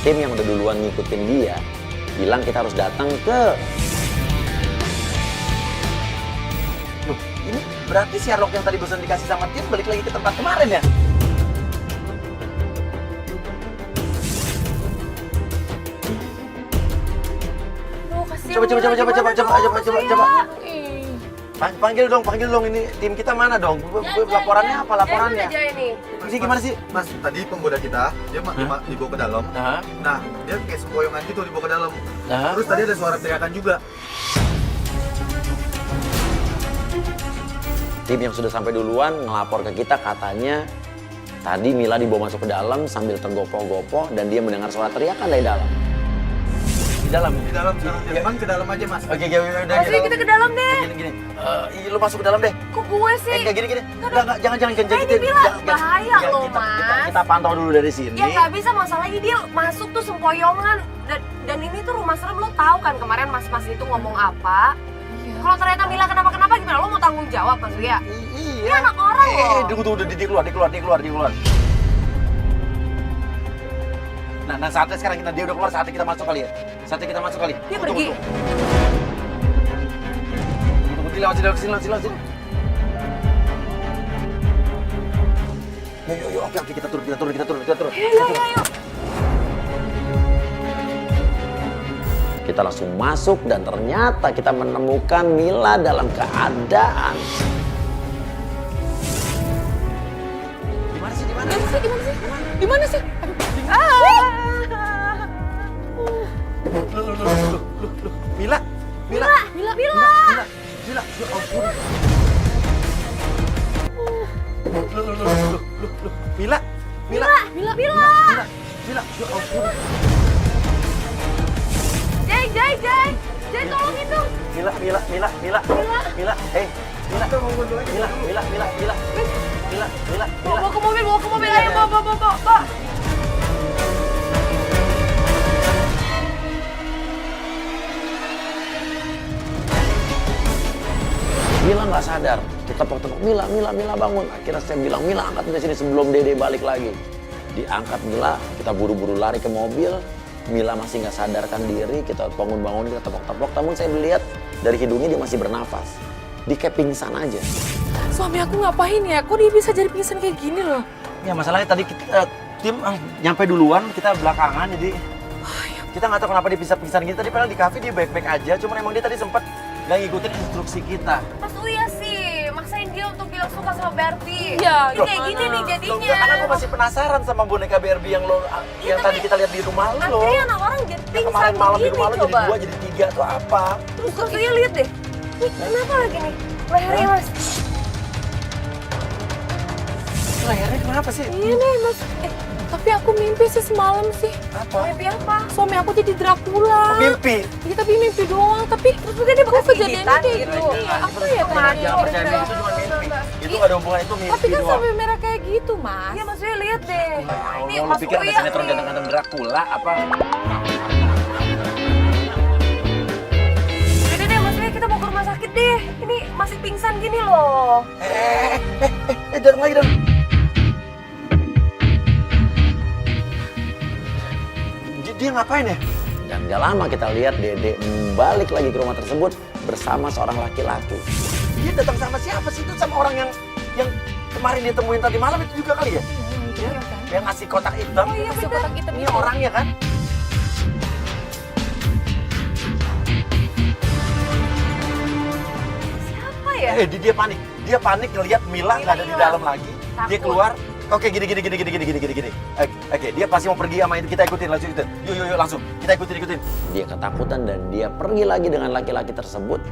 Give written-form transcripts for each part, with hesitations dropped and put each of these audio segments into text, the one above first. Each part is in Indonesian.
tim yang udah duluan ngikutin dia bilang kita harus datang ke... Loh, ini berarti Sherlock yang tadi barusan dikasih sama tim balik lagi ke tempat kemarin ya? Coba. Panggil dong ini tim kita mana dong? Laporannya apa laporannya? Ini gimana sih? Mas, tadi penggoda kita, dia dibawa ke dalam. Nah, dia kayak sempoyongan gitu dibawa ke dalam. Terus tadi ada suara teriakan juga. Tim yang sudah sampai duluan ngelapor ke kita katanya tadi Mila dibawa masuk ke dalam sambil tergopoh-gopoh dan dia mendengar suara teriakan dari dalam. Di dalam sekarang. Bang, ke dalam aja, Mas. Oke, udah. Mas, kita ke dalam deh. Gini. Lu masuk ke dalam deh. Kok gue sih? Kayak gini. Enggak, jangan gitu. Bahaya loh, Mas. Kita pantau dulu dari sini. Ya nggak bisa, masalahnya dia masuk tuh sempoyongan. Dan ini tuh rumah serem, lo tahu kan kemarin mas-mas itu ngomong apa? Kalau ternyata Mila kenapa-kenapa gimana? Lo mau tanggung jawab, Mas Uya? Iya. Ini anak orang loh. Tunggu, dia keluar. Nah, saatnya sekarang dia udah keluar, saatnya kita masuk kali ya. Dia pergi. Tunggu, lewat sini. Yuk, oke, kita turun. Ayo. Kita langsung masuk dan ternyata kita menemukan Mila dalam keadaan. Di mana sih? Loh. Mila. Mila. Ya ampun. Loh. Mila. Ya ampun. Jay, tolongin dong. Mila. Bawa ke mobil, ayo bawa. Mila nggak sadar, kita tepok-tepok, Mila bangun. Akhirnya saya bilang, Mila angkat dari sini sebelum Dede balik lagi. Diangkat Mila, kita buru-buru lari ke mobil. Mila masih nggak sadarkan diri, kita bangun, kita tepok-tepok. Namun saya melihat dari hidungnya dia masih bernafas. Dia kayak pingsan aja. Suami aku ngapain ya? Kok dia bisa jadi pingsan kayak gini loh? Ya masalahnya tadi tim nyampe duluan, kita belakangan jadi kita nggak tahu kenapa dia bisa pingsan gitu. Tadi padahal di kafe dia baik-baik aja, cuman emang dia tadi sempat nggak ngikutin instruksi kita. Mas Uya sih, maksain dia untuk bilang suka sama Barbie. Iya, Ini kayak gini nih jadinya. Karena aku masih penasaran sama boneka Barbie yang tadi kita lihat di rumah lo. Akhirnya anak orang jadi pingsan Kemarin malam di begini, rumah lo jadi coba. 2 jadi 3 atau apa? Terus Mas Uya lihat deh. Nih, kenapa lagi nih? Lehernya, Mas. Lehernya kenapa sih? Iya nih mas. Tapi aku mimpi sih semalam sih. Apa? Mimpi apa? Suami aku jadi Dracula. Mimpi? Iya tapi mimpi doang. Tapi Terus juga dia bekas kejadiannya gigitan kayak gitu. gitu. Iya, Apa ya kemarin tadi? Jangan percaya itu cuma mimpi. Itu nggak ada hubungan, itu mimpi Tapi kan doang. sampai merah kayak gitu mas. Iya, Mas Uya lihat deh. Ini Lo Mas pikir ada Uya sinetron nih. ganteng-ganteng Dracula apa? Udah deh, Mas Uya kita mau ke rumah sakit deh. Ini masih pingsan gini loh. Jangan lagi dong. Dia ngapain ya? Dan gak lama kita lihat Dede balik lagi ke rumah tersebut bersama seorang laki-laki. Dia datang sama siapa sih? Itu sama orang yang kemarin dia temuin tadi malam itu juga kali ya? Iya kan? Yang ngasih kotak hitam. Oh iya, Masih bener. kotak hitam Ini itu. orangnya kan? Apa ya? Dia panik. Dia panik ngelihat Mila nggak ada di dalam lagi. Dia Takut. keluar. Oke, gini. Oke, dia pasti mau pergi sama itu. Kita ikutin langsung itu. Yuk, langsung. Kita ikutin. Dia ketakutan dan dia pergi lagi dengan laki-laki tersebut.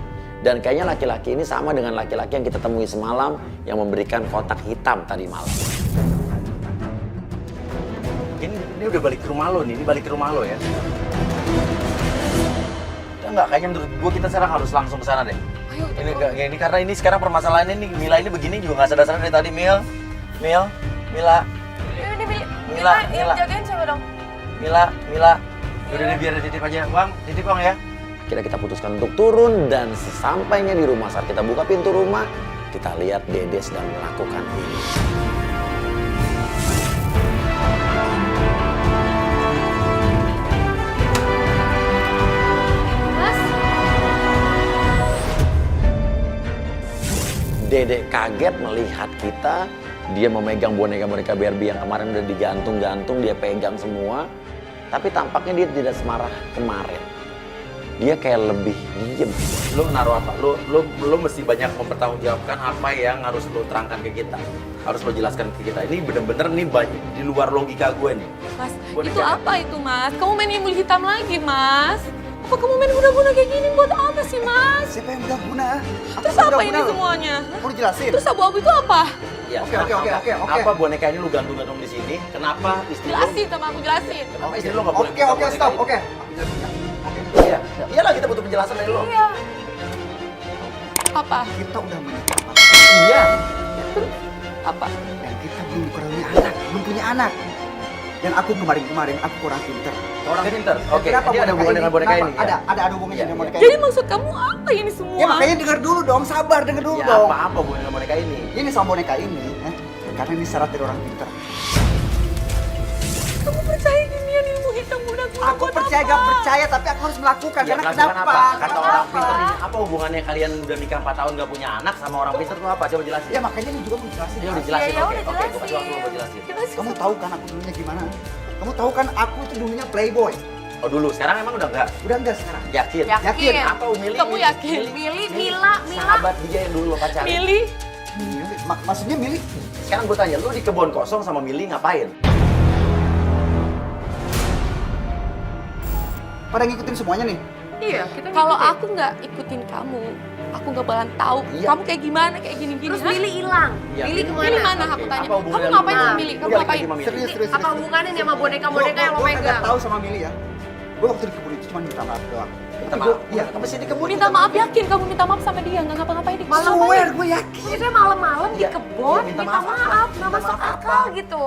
Dan kayaknya laki-laki ini sama dengan laki-laki yang kita temui semalam yang memberikan kotak hitam tadi malam. Ini udah balik ke rumah lo nih. Ini balik ke rumah lo ya. Enggak, kayaknya menurut gue kita sekarang harus langsung ke sana deh. Ayo. Ini karena ini sekarang permasalahannya nih Mila ini begini juga nggak sadar-sadar dari tadi. Mila. Ini Mila. yang jagain siapa dong? Mila. Udah deh, biar titip aja. Bang, titip Bang ya. Akhirnya kita putuskan untuk turun dan sesampainya di rumah saat kita buka pintu rumah, kita lihat Dede sedang melakukan ini. Dedek kaget melihat kita, dia memegang boneka-boneka Barbie yang kemarin udah digantung-gantung, dia pegang semua. Tapi tampaknya dia tidak semarah kemarin. Dia kayak lebih diem. Lu naruh apa? Lu mesti banyak mempertanggungjawabkan apa yang harus lu terangkan ke kita. Harus lu jelaskan ke kita. Ini bener-bener nih banyak di luar logika gue nih. Mas, Boneka. itu apa itu Mas? Kamu main imbul hitam lagi Mas? Apa kamu main guna-guna kayak gini buat apa sih Mas? Siapa yang udah guna? Terus apa ini semuanya? Mau dijelasin? Terus abu-abu itu apa? Ya, Oke. Apa boneka ini lu gantung-gantung di sini? Kenapa istri lu? Jelasin sama aku, jelasin. Kenapa istri lu nggak boleh Oke, buka boneka stop. ini? Oke. Iya, iyalah kita butuh penjelasan dari lu. Iya. Apa? Kita udah menikah, Pak. Iya. Apa? Dan kita belum punya anak, belum punya anak. Dan aku kemarin aku kurang pinter. Orang pinter. Oke, Kenapa dia ada hubungan dengan boneka ini. Kenapa? ya? Ada hubungannya Iya, dengan iya. boneka Jadi ini. maksud kamu apa ini semua? Ya makanya dengar dulu dong, sabar dengar dulu Ya dong. apa-apa hubungan dengan boneka ini. Ini sama boneka ini, karena ini syarat dari orang pinter. Kamu percaya ginian ilmu hitam guna-guna Aku buat percaya apa? gak percaya, tapi aku harus melakukan. Ya, Karena melakukan kenapa? apa? Kata Karena orang apa? pinter ini, apa hubungannya kalian udah nikah 4 tahun gak punya anak sama orang pinter tuh apa? Coba jelasin. Ya makanya ini juga mau jelasin. Dia udah jelasin, Ya, oke. udah Oke, gue kasih jelasin. waktu lu buat jelasin. Jelasin Kamu sama- tahu kan aku dulunya gimana? Kamu tahu kan aku itu dulunya playboy. Oh dulu, sekarang emang udah enggak? Udah enggak sekarang? Yakin? Yakin. Apa Mili? Kamu yakin? Mili, Mila. Sahabat dia yang dulu lo pacarin. Milih. Maksudnya milih? Sekarang gue tanya, lu di kebun kosong sama Mili ngapain? Pada ngikutin semuanya nih. Iya, kita Kalau ngikutin. aku nggak ikutin kamu, aku nggak bakalan tahu Iya. kamu kayak gimana, kayak gini-gini. Terus Hah? Mili hilang. Iya, Mili Mili. kemana? Milih mana Oke, aku tanya? apa hubungannya Kamu ngapain sama sama Mili? Milih? Kamu Iya, ngapain? sama Mili. Serius. Apa hubungannya nih sama boneka-boneka yang lo Gue kagak pegang? tahu sama Mili ya. Gue waktu di kebun itu cuma minta maaf doang. Minta Tapi maaf. gua- Iya. Apa sih di kebun? Minta maaf, yakin kamu minta maaf sama dia, nggak ngapa-ngapain di Malah Swear gue yakin. Itu malam-malam di Iya, kebun, iya, minta minta maaf, maaf. nggak Minta masuk maaf akal gitu.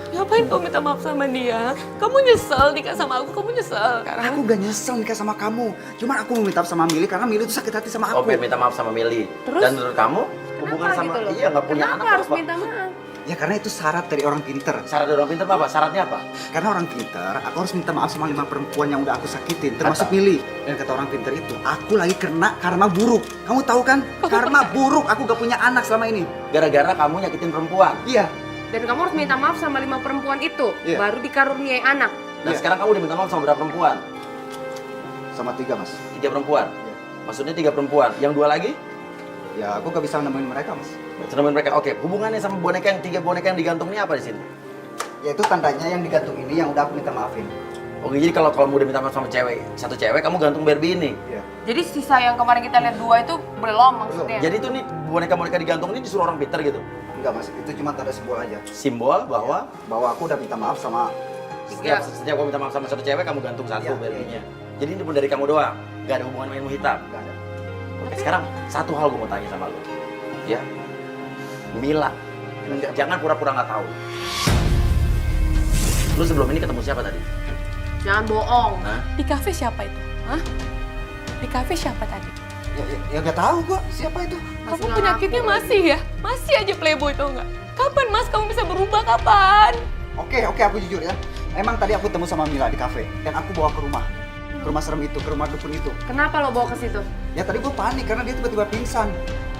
Ngapain kamu minta maaf sama dia? Kamu nyesel nikah sama aku, kamu nyesel. Aku gak nyesel nikah sama kamu. Cuman aku mau minta maaf sama Mili karena Mili itu sakit hati sama Oh, aku. biar minta maaf sama Mili. Terus? Dan menurut kamu, hubungan Kenapa sama gitu loh? iya nggak punya Kenapa anak harus apa? minta maaf? Ya karena itu syarat dari orang pinter. Syarat dari orang pinter apa? Syaratnya apa? Karena orang pinter, aku harus minta maaf sama 5 perempuan yang udah aku sakitin, termasuk Kata. Mili. Dan kata orang pinter itu, aku lagi kena karma buruk. Kamu tahu kan? Karma buruk, aku gak punya anak selama ini. Gara-gara kamu nyakitin perempuan. Iya. Dan kamu harus minta maaf sama 5 perempuan itu, Iya. baru dikaruniai anak. Dan Iya. sekarang kamu udah minta maaf sama berapa perempuan? Sama 3 mas. 3 perempuan. Iya. Maksudnya 3 perempuan. Yang 2 lagi? Ya aku gak bisa nemuin mereka mas. Senemin mereka. Oke, hubungannya sama boneka yang 3 boneka yang digantung ini apa di sini? Ya itu tandanya yang digantung ini yang udah aku minta maafin. Oke, jadi kalau kamu udah minta maaf sama cewek, satu cewek, kamu gantung Barbie ini. Iya. Jadi sisa yang kemarin kita lihat 2 itu belum maksudnya. Jadi itu nih boneka-boneka digantung ini disuruh orang pinter gitu. Enggak mas, itu cuma tanda simbol aja. Simbol bahwa Bahwa aku udah minta maaf sama. setiap kamu minta maaf sama satu cewek, kamu gantung satu Iya, Barbie-nya. Jadi ini pun dari kamu doang, gak ada hubungan sama ilmu hitam. Enggak ada. Oke, sekarang satu hal gue mau tanya sama lo, ya, Mila, jangan pura-pura nggak tahu. Lu sebelum ini ketemu siapa tadi? Jangan bohong. Hah? Di kafe siapa itu? Hah? Di kafe siapa tadi? Ya gak tahu kok siapa itu. Masih Kamu nggak penyakitnya ngaku masih ya? Masih aja playboy tau nggak? Kapan mas kamu bisa berubah kapan? Oke, aku jujur ya. Emang tadi aku ketemu sama Mila di kafe dan aku bawa ke rumah. Ke rumah serem itu, ke rumah dukun itu. Kenapa lo bawa ke situ? Ya tadi gue panik karena dia tiba-tiba pingsan.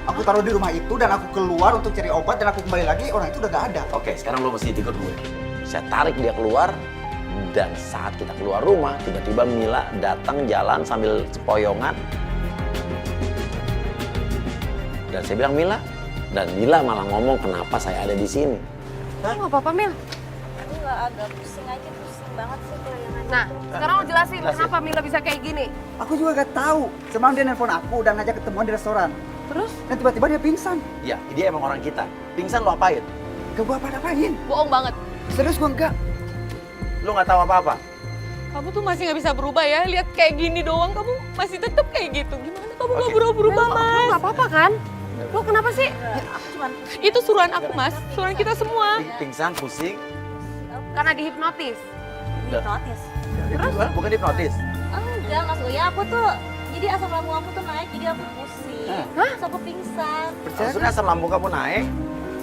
Aku taruh di rumah itu dan aku keluar untuk cari obat dan aku kembali lagi orang itu udah gak ada. Oke, sekarang lo mesti ikut gue. Saya tarik dia keluar, dan saat kita keluar rumah, tiba-tiba Mila datang jalan sambil cepoyongan. Dan saya bilang Mila, dan Mila malah ngomong kenapa saya ada di sini. Nggak apa-apa, Mil. Aku nggak agak pusing aja, pusing banget sih kelingan. Nah, sekarang lo jelasin Jelasin. kenapa Mila bisa kayak gini. Aku juga gak tahu. Semalam dia nelpon aku dan ngajak ketemuan di restoran. Terus? Dan tiba-tiba dia pingsan. Ya, dia emang orang kita. Pingsan lo apain? Gak gue apa-apain. Bohong banget. Serius gue enggak. Lo nggak tahu apa-apa. Kamu tuh masih nggak bisa berubah ya? Lihat kayak gini doang kamu masih tetap kayak gitu. Gimana kamu nggak Oke. berubah-berubah Lo mas? nggak apa-apa kan? Lo kenapa sih? Aku cuman Itu suruhan aku mas, suruhan kita semua. Pingsan, pusing. Karena dihipnotis. hipnotis. Terus? Bukan hipnotis. Enggak, Mas Uya, aku tuh jadi asam lambung aku tuh naik, jadi aku pusing. Terus aku pingsan. Maksudnya asam lambung kamu naik.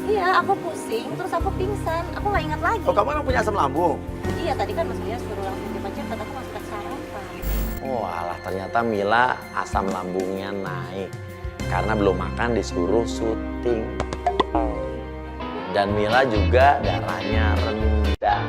Iya, aku pusing, terus aku pingsan. Aku nggak ingat lagi. Oh, kamu emang punya asam lambung? Iya, tadi kan Mas Uya suruh langsung cepat-cepat, aku masukkan sarapan. Oh alah, ternyata Mila asam lambungnya naik. karena belum makan disuruh syuting. Dan Mila juga darahnya rendah.